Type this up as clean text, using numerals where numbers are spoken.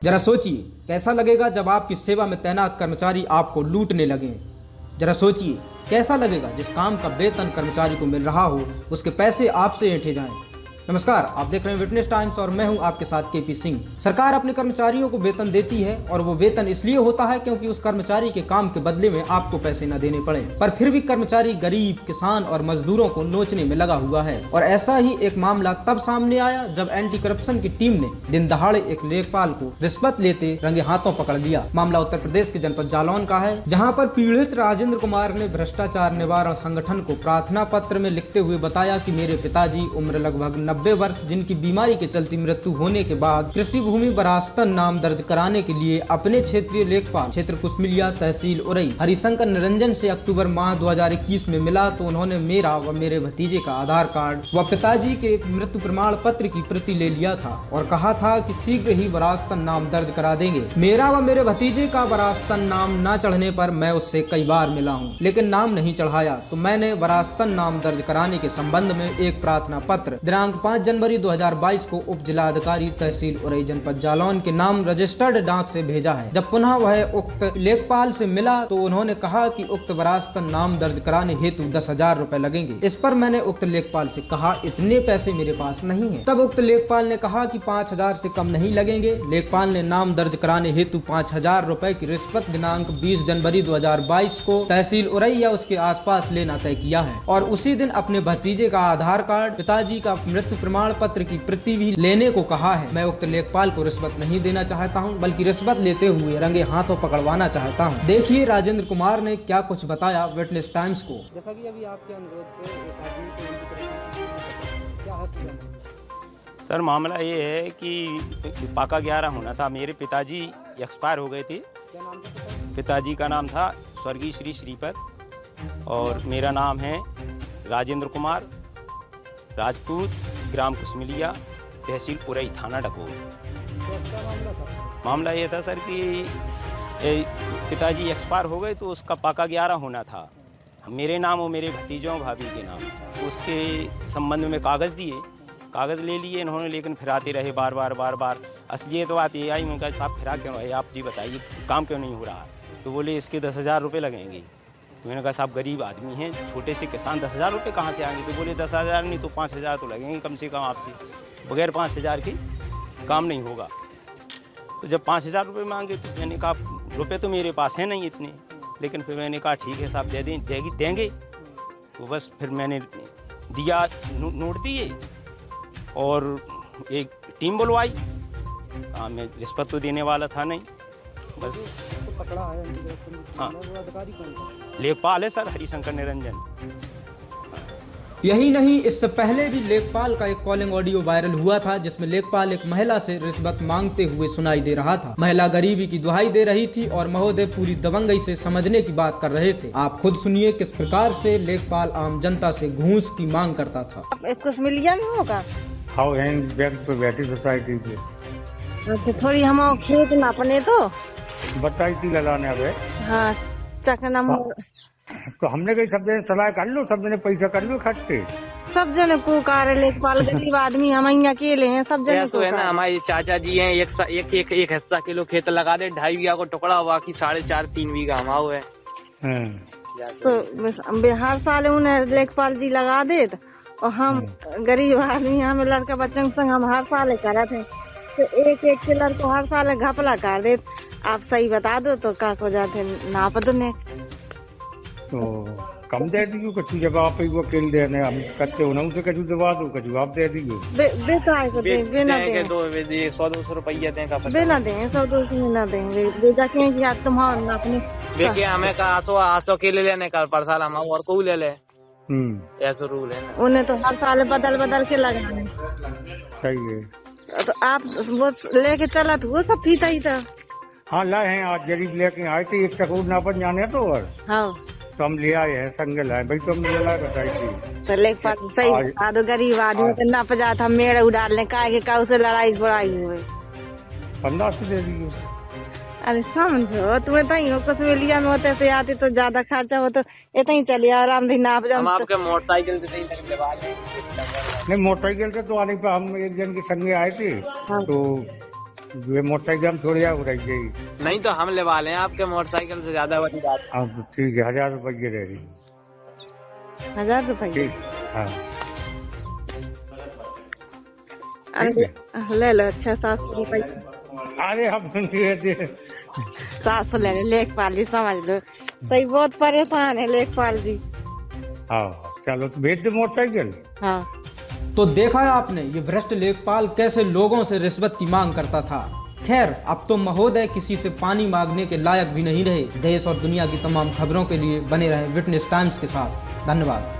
जरा सोचिए कैसा लगेगा जब आपकी सेवा में तैनात कर्मचारी आपको लूटने लगे। जरा सोचिए कैसा लगेगा जिस काम का वेतन कर्मचारी को मिल रहा हो उसके पैसे आपसे ऐंठे जाएं। नमस्कार, आप देख रहे हैं विटनेस टाइम्स और मैं हूं आपके साथ केपी सिंह। सरकार अपने कर्मचारियों को वेतन देती है और वो वेतन इसलिए होता है क्योंकि उस कर्मचारी के काम के बदले में आपको पैसे न देने पड़े, पर फिर भी कर्मचारी गरीब, किसान और मजदूरों को नोचने में लगा हुआ है। और ऐसा ही एक मामला तब सामने आया जब एंटी करप्शन की टीम ने दिन दहाड़े एक लेखपाल को रिश्वत लेते रंगे हाथों पकड़ लिया। मामला उत्तर प्रदेश के जनपद जालौन का है, जहाँ पर पीड़ित राजेंद्र कुमार ने भ्रष्टाचार निवारण संगठन को प्रार्थना पत्र में लिखते हुए बताया कि मेरे पिताजी उम्र लगभग 90 वर्ष, जिनकी बीमारी के चलते मृत्यु होने के बाद कृषि भूमि वरासतन नाम दर्ज कराने के लिए अपने क्षेत्रीय लेखपाल क्षेत्र कुसमिलिया तहसील उरई हरिशंकर निरंजन से अक्टूबर माह 2021 में मिला तो उन्होंने मेरा व मेरे भतीजे का आधार कार्ड व पिताजी के मृत्यु प्रमाण पत्र की प्रति ले लिया था और कहा था कि शीघ्र ही वरासतन नाम दर्ज करा देंगे। मेरा व मेरे भतीजे का वरासतन नाम न चढ़ने पर मैं उससे कई बार मिला हूँ, लेकिन नाम नहीं चढ़ाया, तो मैंने वरासतन नाम दर्ज कराने के संबंध में एक प्रार्थना पत्र दिनांक 5 जनवरी 2022 को उप जिलाधिकारी तहसील उरई जनपद जालौन के नाम रजिस्टर्ड डाक से भेजा है। जब पुनः वह उक्त लेखपाल से मिला तो उन्होंने कहा कि उक्त वरासतन नाम दर्ज कराने हेतु 10,000 रुपए लगेंगे। इस पर मैंने उक्त लेखपाल से कहा इतने पैसे मेरे पास नहीं है। तब उक्त लेखपाल ने कहा कि 5,000 से कम नहीं लगेंगे। लेखपाल ने नाम दर्ज कराने हेतु 5,000 रुपए की रिश्वत दिनांक 20 जनवरी 2022 को तहसील उरई या उसके आसपास लेना तय किया है और उसी दिन अपने भतीजे का आधार कार्ड, पिताजी का मृत्यु प्रमाण पत्र की प्रति भी लेने को कहा है। मैं उक्त लेखपाल को रिश्वत नहीं देना चाहता हूं, बल्कि रिश्वत लेते हुए रंगे हाथों पकड़वाना चाहता हूं। देखिए राजेंद्र कुमार ने क्या कुछ बताया विटनेस टाइम्स को। जैसा कि अभी आपके अनुरोध पे एक आदमी को क्या हक दिया? सर मामला ये है कि पाका 11 होना था। मेरे पिताजी एक्सपायर हो गए थे। क्या नाम था? पिताजी का नाम था स्वर्गीय श्री श्रीपद और मेरा नाम है राजेंद्र कुमार, राजपूत, ग्राम कुसमिलिया, तहसील उरई, थाना डकोर। क्या मामला था? मामला ये था सर कि पिताजी एक्सपायर हो गए तो उसका पाका 11 होना था। मेरे नाम और मेरे भतीजों भाभी के नाम, उसके संबंध में कागज़ दिए, कागज़ ले लिए इन्होंने, लेकिन फिराते रहे बार बार। असलियत तो बात ये आई, उनका साहब फिरा क्यों रहे आप जी बताइए, काम क्यों नहीं हो रहा? तो बोले इसके 10,000 रुपये लगेंगे। तो मैंने कहा साहब गरीब आदमी हैं, छोटे से किसान, 10,000 रुपये कहाँ से आएंगे? तो बोले 10,000 नहीं तो 5,000 तो लगेंगे कम से कम आपसे, बगैर 5,000 के काम नहीं होगा। तो जब 5,000 रुपये मांगे तो मैंने कहा रुपये तो मेरे पास है नहीं इतने, लेकिन फिर मैंने कहा ठीक है साहब देंगे। तो बस फिर मैंने दिया, नोट दिए और एक टीम बुलवाई। मैं रिश्वत तो देने वाला था नहीं, बस तो पकड़ा है। हाँ। वो अधिकारी कौन था? लेखपाल है सर हरिशंकर निरंजन। यही नहीं, इससे पहले भी लेखपाल का एक कॉलिंग ऑडियो वायरल हुआ था जिसमें लेखपाल एक महिला से रिश्वत मांगते हुए सुनाई दे रहा था। महिला गरीबी की दुहाई दे रही थी और महोदय पूरी दबंगई से समझने की बात कर रहे थे। आप खुद सुनिए किस प्रकार से लेखपाल आम जनता से घूस की मांग करता था। कुसमिलिया में होगा? हाँ, बैंक पे बैठी सोसाइटी पे। अच्छा, थोड़ी हम खेत ना अपने तो बताई थी लगाने अब। हाँ, चकना तो हमने कही सब जने सलाह कर लो, सब जने पैसा कर लो इकट्ठे। सब जने को कार लेखपाल गरीब आदमी हम यहाँ अकेले हैं, सब जने तो है ना। हमारे चाचा जी हैं, एक हिस्सा किलो खेत लगा दे, 2.5 बीघा को टुकड़ा, बाकी 4.5-3 बीघा हमारा है। तो हर साल उन्हें लेखपाल जी लगा दे और हम गरीब आदमी, हमें लड़का बच्चन संग हम हर साल करते हैं, तो एक के लड़को हर साल घपला कर दे। आप सही बता दो तो का को जाते नाप दो ने तो कम दे दियो, कछु जब आप ही वो केल देने हम करते हो ना, उसे कछु दबा दो, कछु आप दे दियो। बेकार को दे, बिना दे 100-200 रुपया दें का बिना दे 100-200 ना देंगे। बेटा कहें कि आप तुम्हारा अपने देखिए हमें का 800 के ले लेने का पर साल हम और को ले ले, ऐसा रूल है ना। उन्हें तो हर साल बदल के लगाने। सही है। तो आप वो लेके चला तो वो सब पीता ही था। हाँ लाए हैं, आज जरीब लेके आए थे, एक चकोर नापन जाने तो और हाँ तो हम ले आए हैं, संग लाए भाई, तो हमने लाए बताई थी। तो लेखपाल सही बता दो, गरीब आदमी को नप जाता हम मेड़ उड़ालने का उसे लड़ाई बड़ाई हुई 15 से दे दिए। अरे समझो तुम्हें तो ही हो, कुसमिलिया में होते से आते तो ज्यादा खर्चा हो तो इतना ही चलिए आराम से नाप जाओ। हम आपके मोटरसाइकिल से नहीं, मोटरसाइकिल से तो आने पर हम एक जन के संग में आए थे। हाँ। तो ये मोटरसाइकिल हम थोड़ी हो रही है। नहीं तो हम लेवा लें आपके मोटरसाइकिल से, ज्यादा बड़ी बात। हाँ तो ठीक है, 1000 रुपये रह रही। 1000 रुपये? ठीक, हाँ ले लो। अच्छा 700 रुपये। अरे हम 700 ले लो लेखपाल जी, समझ लो। सही बहुत परेशान है लेखपाल जी। हाँ चलो तो भेज दे मोटरसाइकिल। हाँ तो देखा है आपने ये भ्रष्ट लेखपाल कैसे लोगों से रिश्वत की मांग करता था। खैर अब तो महोदय किसी से पानी मांगने के लायक भी नहीं रहे। देश और दुनिया की तमाम खबरों के लिए बने रहे विटनेस टाइम्स के साथ। धन्यवाद।